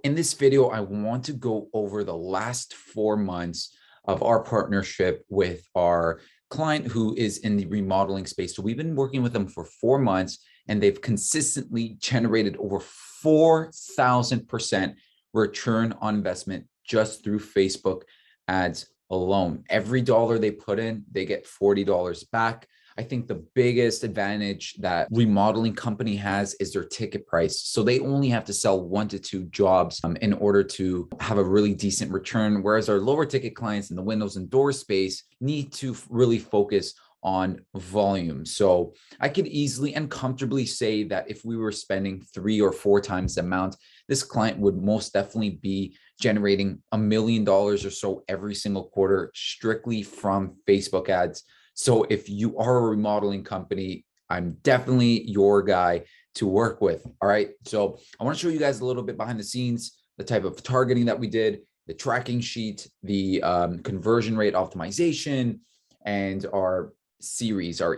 in this video, I want to go over the last 4 months of our partnership with our client who is in the remodeling space. So we've been working with them for 4 months, and they've consistently generated over 4,000% return on investment just through Facebook ads alone. Every dollar they put in, they get $40 back. I think the biggest advantage that remodeling company has is their ticket price. So they only have to sell 1 to 2 jobs in order to have a really decent return. Whereas our lower ticket clients in the windows and door space need to really focus on volume. So I could easily and comfortably say that if we were spending 3 or 4 times the amount, this client would most definitely be generating $1 million or so every single quarter strictly from Facebook ads. So if you are a remodeling company, I'm definitely your guy to work with. All right. So I want to show you guys a little bit behind the scenes, the type of targeting that we did, the tracking sheet, the conversion rate optimization, and our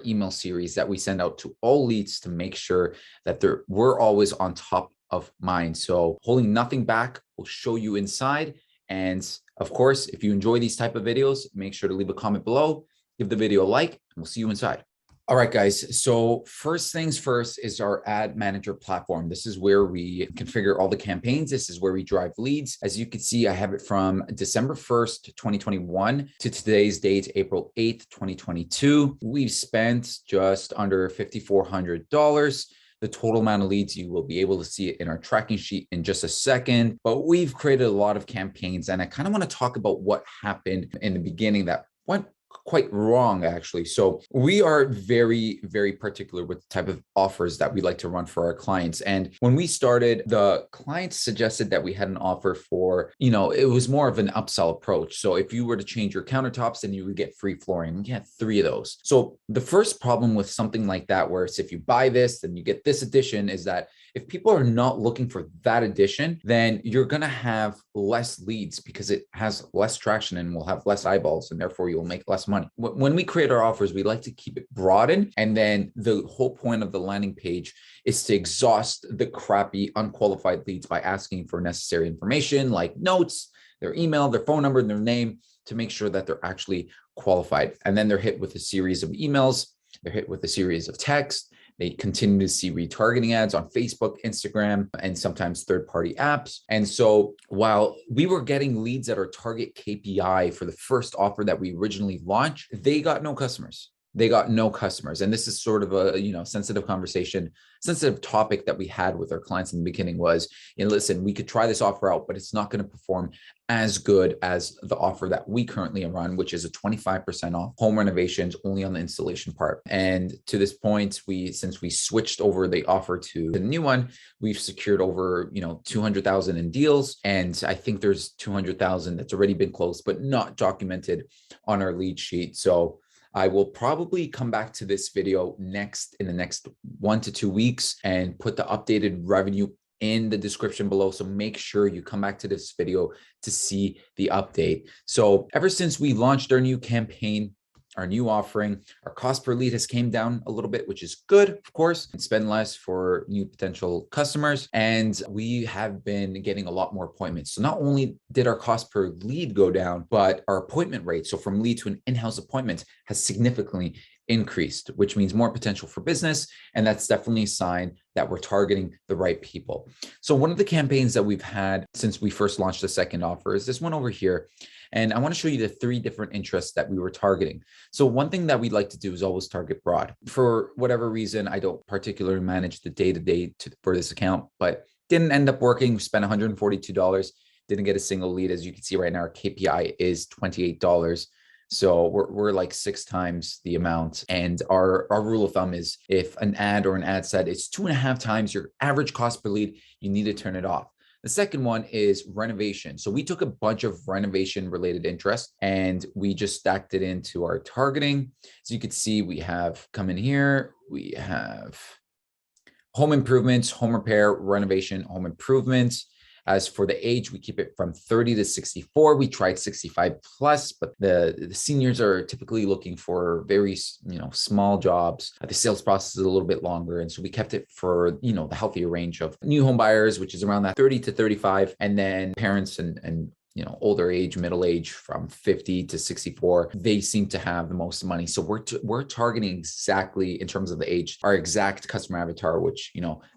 email series that we send out to all leads to make sure that we're always on top of mind. So holding nothing back, we'll show you inside. And of course, if you enjoy these type of videos, make sure to leave a comment below. Give the video a like, and we'll see you inside. All right, guys. So first things first is our ad manager platform. This is where we configure all the campaigns. This is where we drive leads. As you can see, I have it from December 1st, 2021 to today's date, April 8th, 2022. We've spent just under $5,400. The total amount of leads, you will be able to see it in our tracking sheet in just a second. But we've created a lot of campaigns, and I kind of want to talk about what happened in the beginning that went quite wrong, actually. So we are very, very particular with the type of offers that we like to run for our clients. And when we started, the clients suggested that we had an offer for, it was more of an upsell approach. So if you were to change your countertops, then you would get free flooring. We had 3 of those. So the first problem with something like that, where it's if you buy this, then you get this addition, is that if people are not looking for that addition, then you're going to have less leads because it has less traction and will have less eyeballs, and therefore you'll make less money. When we create our offers, we like to keep it broadened. And then the whole point of the landing page is to exhaust the crappy, unqualified leads by asking for necessary information like notes, their email, their phone number, and their name to make sure that they're actually qualified. And then they're hit with a series of emails. They're hit with a series of texts. They continue to see retargeting ads on Facebook, Instagram, and sometimes third-party apps. And so while we were getting leads at our target KPI for the first offer that we originally launched, they got no customers. They got no customers. And this is sort of a sensitive topic that we had with our clients in the beginning was, listen, we could try this offer out, but it's not going to perform as good as the offer that we currently run, which is a 25% off home renovations only on the installation part. And to this point, since we switched over the offer to the new one, we've secured over 200,000 in deals. And I think there's 200,000 that's already been closed, but not documented on our lead sheet. So I will probably come back to this video in the next 1 to 2 weeks and put the updated revenue in the description below. So make sure you come back to this video to see the update. So ever since we launched our new campaign, our new offering, our cost per lead has came down a little bit, which is good, of course, and spend less for new potential customers. And we have been getting a lot more appointments. So not only did our cost per lead go down, but our appointment rate, so from lead to an in-house appointment, has significantly increased, which means more potential for business. And that's definitely a sign that we're targeting the right people. So one of the campaigns that we've had since we first launched the second offer is this one over here. And I want to show you the 3 different interests that we were targeting. So one thing that we'd like to do is always target broad. For whatever reason, I don't particularly manage the day-to-day for this account, but didn't end up working. We spent $142, didn't get a single lead. As you can see right now, our KPI is $28. So we're like 6 times the amount. And our rule of thumb is if an ad or an ad set is 2.5 times your average cost per lead, you need to turn it off. The second one is renovation. So we took a bunch of renovation related interest and we just stacked it into our targeting. So you can see we have come in here, we have home improvements, home repair, renovation, home improvements. As for the age, we keep it from 30 to 64. We tried 65 plus, but the seniors are typically looking for very, small jobs. The sales process is a little bit longer. And so we kept it for, the healthier range of new home buyers, which is around that 30 to 35, and then parents and older age, middle age from 50 to 64, they seem to have the most money. So we're targeting exactly in terms of the age, our exact customer avatar, which,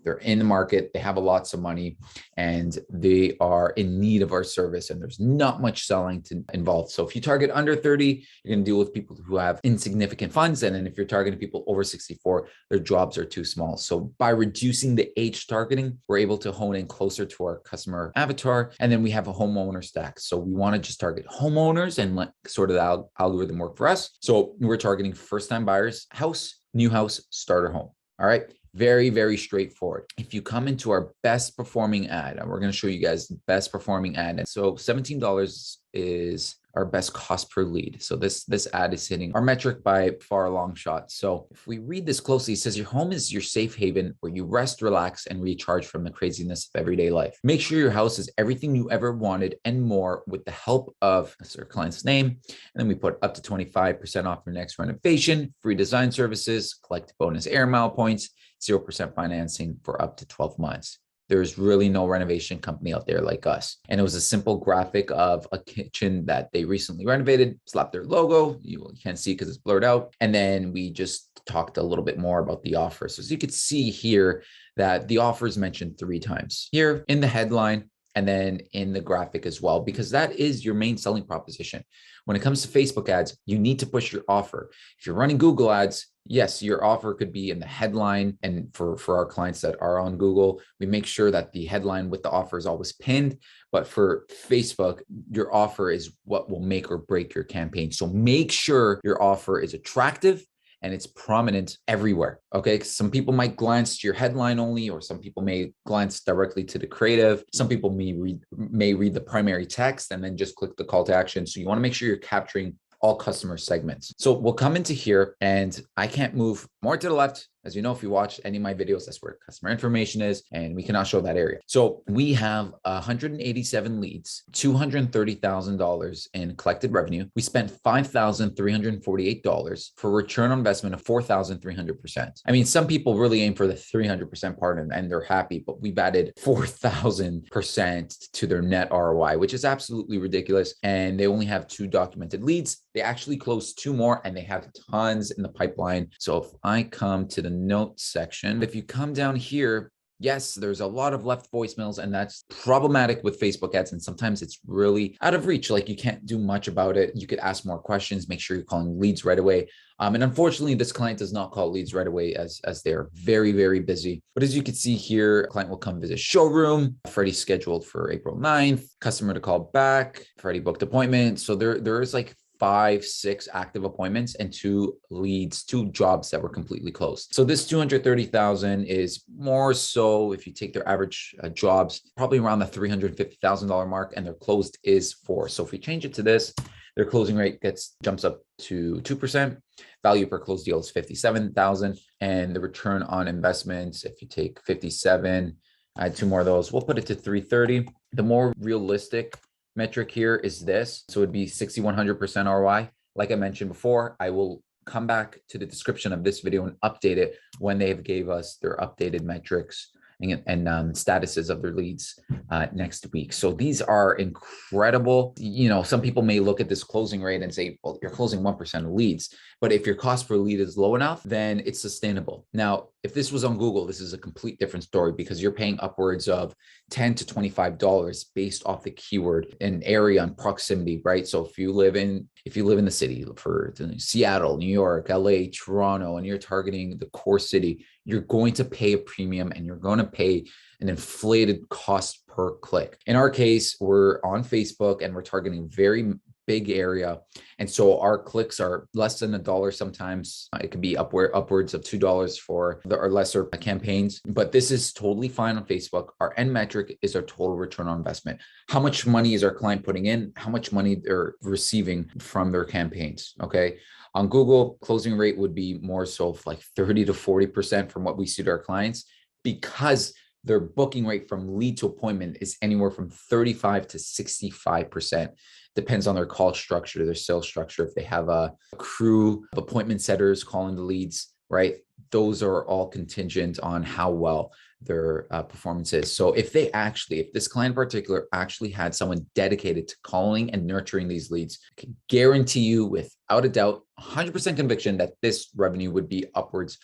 they're in the market, they have lots of money, and they are in need of our service. And there's not much selling involved. So if you target under 30, you're going to deal with people who have insignificant funds. And then if you're targeting people over 64, their jobs are too small. So by reducing the age targeting, we're able to hone in closer to our customer avatar. And then we have a homeowner stack. So we want to just target homeowners and let sort of the algorithm work for us. So we're targeting first-time buyers, house, new house, starter home. All right. Very, very straightforward. If you come into our best performing ad, and we're going to show you guys the best performing ad. And so $17 is our best cost per lead. So this ad is hitting our metric by far a long shot. So if we read this closely, it says your home is your safe haven where you rest, relax, and recharge from the craziness of everyday life. Make sure your house is everything you ever wanted and more with the help of, that's our client's name. And then we put up to 25% off your next renovation, free design services, collect bonus air mile points, 0% financing for up to 12 months. There's really no renovation company out there like us. And it was a simple graphic of a kitchen that they recently renovated, slapped their logo. You can't see because it's blurred out. And then we just talked a little bit more about the offer. So as you could see here that the offer is mentioned 3 times here in the headline and then in the graphic as well, because that is your main selling proposition. When it comes to Facebook ads, you need to push your offer. If you're running Google ads, yes, your offer could be in the headline. And for our clients that are on Google, we make sure that the headline with the offer is always pinned. But for Facebook, your offer is what will make or break your campaign. So make sure your offer is attractive and it's prominent everywhere. Okay. Some people might glance to your headline only, or some people may glance directly to the creative. Some people may read the primary text and then just click the call to action. So you want to make sure you're capturing all customer segments. So we'll come into here and I can't move more to the left. As you know, if you watch any of my videos, that's where customer information is, and we cannot show that area. So we have 187 leads, $230,000 in collected revenue. We spent $5,348 for return on investment of 4,300%. I mean, some people really aim for the 300% part and they're happy, but we've added 4,000% to their net ROI, which is absolutely ridiculous. And they only have 2 documented leads. They actually closed 2 more and they have tons in the pipeline. So if I come to the notes section, if you come down here, yes, there's a lot of left voicemails, and that's problematic with Facebook ads. And sometimes it's really out of reach. Like you can't do much about it. You could ask more questions, make sure you're calling leads right away. And unfortunately, this client does not call leads right away as they're very, very busy. But as you can see here, client will come visit showroom. Freddie scheduled for April 9th, customer to call back, Freddie booked appointment. So there is like 5, 6 active appointments and 2 leads, 2 jobs that were completely closed. So this 230,000 is more so if you take their average jobs, probably around the $350,000 mark, and their closed is 4. So if we change it to this, their closing rate jumps up to 2%. Value per closed deal is 57,000, and the return on investments, if you take 57, add 2 more of those, we'll put it to 330. The more realistic metric here is this. So it'd be 6,100% ROI. Like I mentioned before, I will come back to the description of this video and update it when they've gave us their updated metrics and statuses of their leads next week. So these are incredible. Some people may look at this closing rate and say, well, you're closing 1% of leads. But if your cost per lead is low enough, then it's sustainable. Now, if this was on Google, this is a complete different story because you're paying upwards of $10 to $25 based off the keyword and area and proximity, right? So if you live in the city for Seattle, New York, LA, Toronto, and you're targeting the core city, you're going to pay a premium and you're going to pay an inflated cost per click. In our case, we're on Facebook and we're targeting a very big area. And so our clicks are less than $1 sometimes. It could be upwards of $2 for our lesser campaigns, but this is totally fine on Facebook. Our end metric is our total return on investment. How much money is our client putting in? How much money they're receiving from their campaigns, okay? On Google, closing rate would be more so like 30 to 40% from what we see to our clients, because their booking rate from lead to appointment is anywhere from 35 to 65%. Depends on their call structure, their sales structure. If they have a crew of appointment setters calling the leads, right? Those are all contingent on how well their performance is. So if this client in particular actually had someone dedicated to calling and nurturing these leads, I can guarantee you without a doubt, 100% conviction that this revenue would be upwards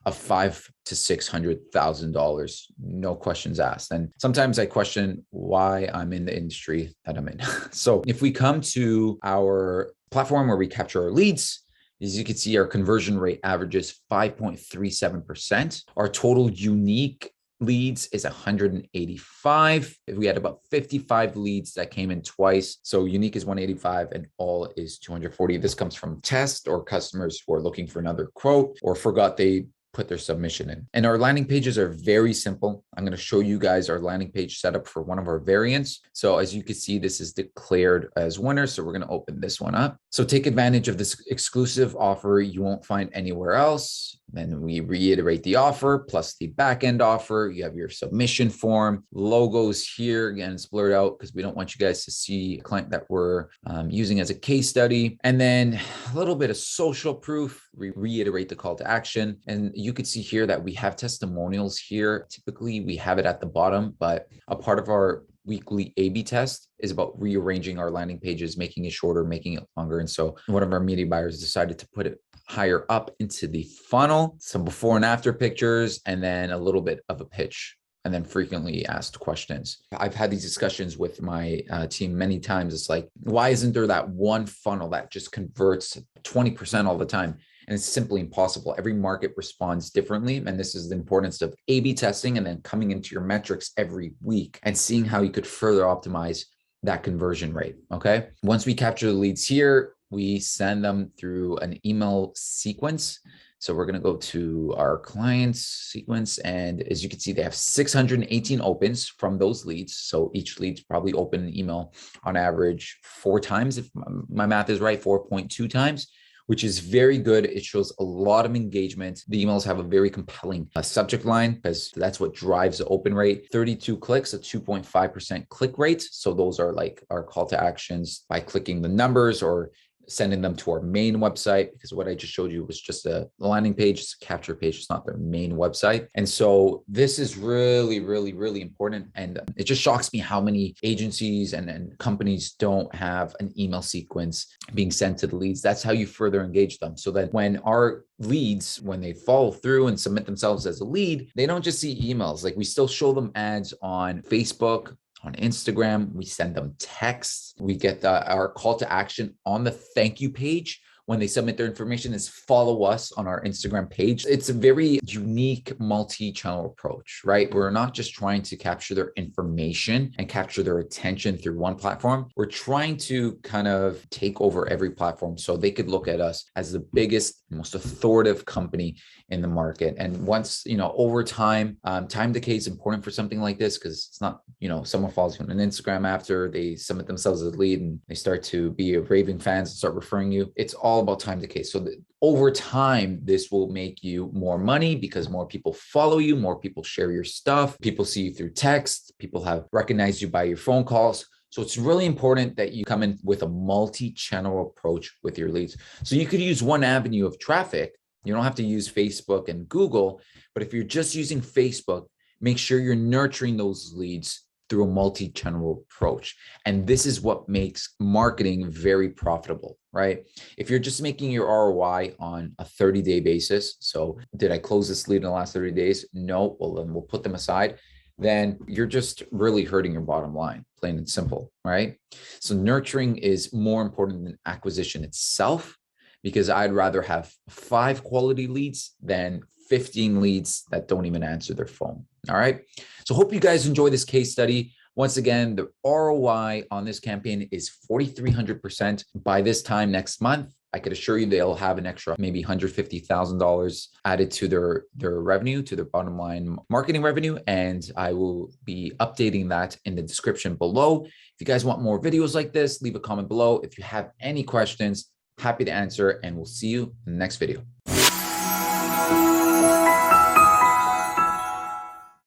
of $500,000 to $600,000, no questions asked. And sometimes I question why I'm in the industry that I'm in. So if we come to our platform where we capture our leads, as you can see, our conversion rate averages 5.37%. Our total unique leads is 185. We had about 55 leads that came in twice. So unique is 185 and all is 240. This comes from tests or customers who are looking for another quote or forgot they put their submission in. And our landing pages are very simple. I'm going to show you guys our landing page setup for one of our variants. So as you can see, this is declared as winner. So we're going to open this one up. So take advantage of this exclusive offer you won't find anywhere else. Then we reiterate the offer plus the back-end offer. You have your submission form, logos here. Again, it's blurred out because we don't want you guys to see a client that we're using as a case study. And then a little bit of social proof. We reiterate the call to action. And you could see here that we have testimonials here. Typically, we have it at the bottom, but a part of our weekly A/B test is about rearranging our landing pages, making it shorter, making it longer. And so one of our media buyers decided to put it higher up into the funnel, some before and after pictures, and then a little bit of a pitch, and then frequently asked questions. I've had these discussions with my team many times. It's like, why isn't there that one funnel that just converts 20% all the time? And it's simply impossible. Every market responds differently. And this is the importance of A/B testing and then coming into your metrics every week and seeing how you could further optimize that conversion rate. Okay. Once we capture the leads here, we send them through an email sequence. So we're going to go to our clients sequence. And as you can see, they have 618 opens from those leads. So each lead's probably open an email on average 4 times. If my math is right, 4.2 times, which is very good. It shows a lot of engagement. The emails have a very compelling subject line because that's what drives the open rate. 32 clicks, a 2.5% click rate. So those are like our call to actions by clicking the numbers or sending them to our main website, because what I just showed you was just a landing page, it's a capture page, it's not their main website. And so this is really, really, really important. And it just shocks me how many agencies and companies don't have an email sequence being sent to the leads. That's how you further engage them. So that when our leads, when they follow through and submit themselves as a lead, they don't just see emails. Like we still show them ads on Facebook, on Instagram, we send them texts. We get our call to action on the thank you page. When they submit their information is follow us on our Instagram page. It's a very unique multi-channel approach, right? We're not just trying to capture their information and capture their attention through one platform. We're trying to kind of take over every platform so they could look at us as the biggest, most authoritative company in the market. And once, over time, time decay is important for something like this because it's not, someone follows you on an Instagram after they submit themselves as a lead and they start to be raving fans and start referring you. It's all about time decay. So over time, this will make you more money because more people follow you, more people share your stuff, people see you through text, people have recognized you by your phone calls. So it's really important that you come in with a multi-channel approach with your leads. So you could use one avenue of traffic. You don't have to use Facebook and Google, but if you're just using Facebook, make sure you're nurturing those leads through a multi-channel approach. And this is what makes marketing very profitable, right? If you're just making your ROI on a 30-day basis, so did I close this lead in the last 30 days? No, well, then we'll put them aside. Then you're just really hurting your bottom line, plain and simple, right? So nurturing is more important than acquisition itself, because I'd rather have 5 quality leads than 15 leads that don't even answer their phone. All right. So hope you guys enjoy this case study. Once again, the ROI on this campaign is 4,300% by this time next month. I could assure you they'll have an extra maybe $150,000 added to their revenue, to their bottom line marketing revenue. And I will be updating that in the description below. If you guys want more videos like this, leave a comment below. If you have any questions, happy to answer, and we'll see you in the next video.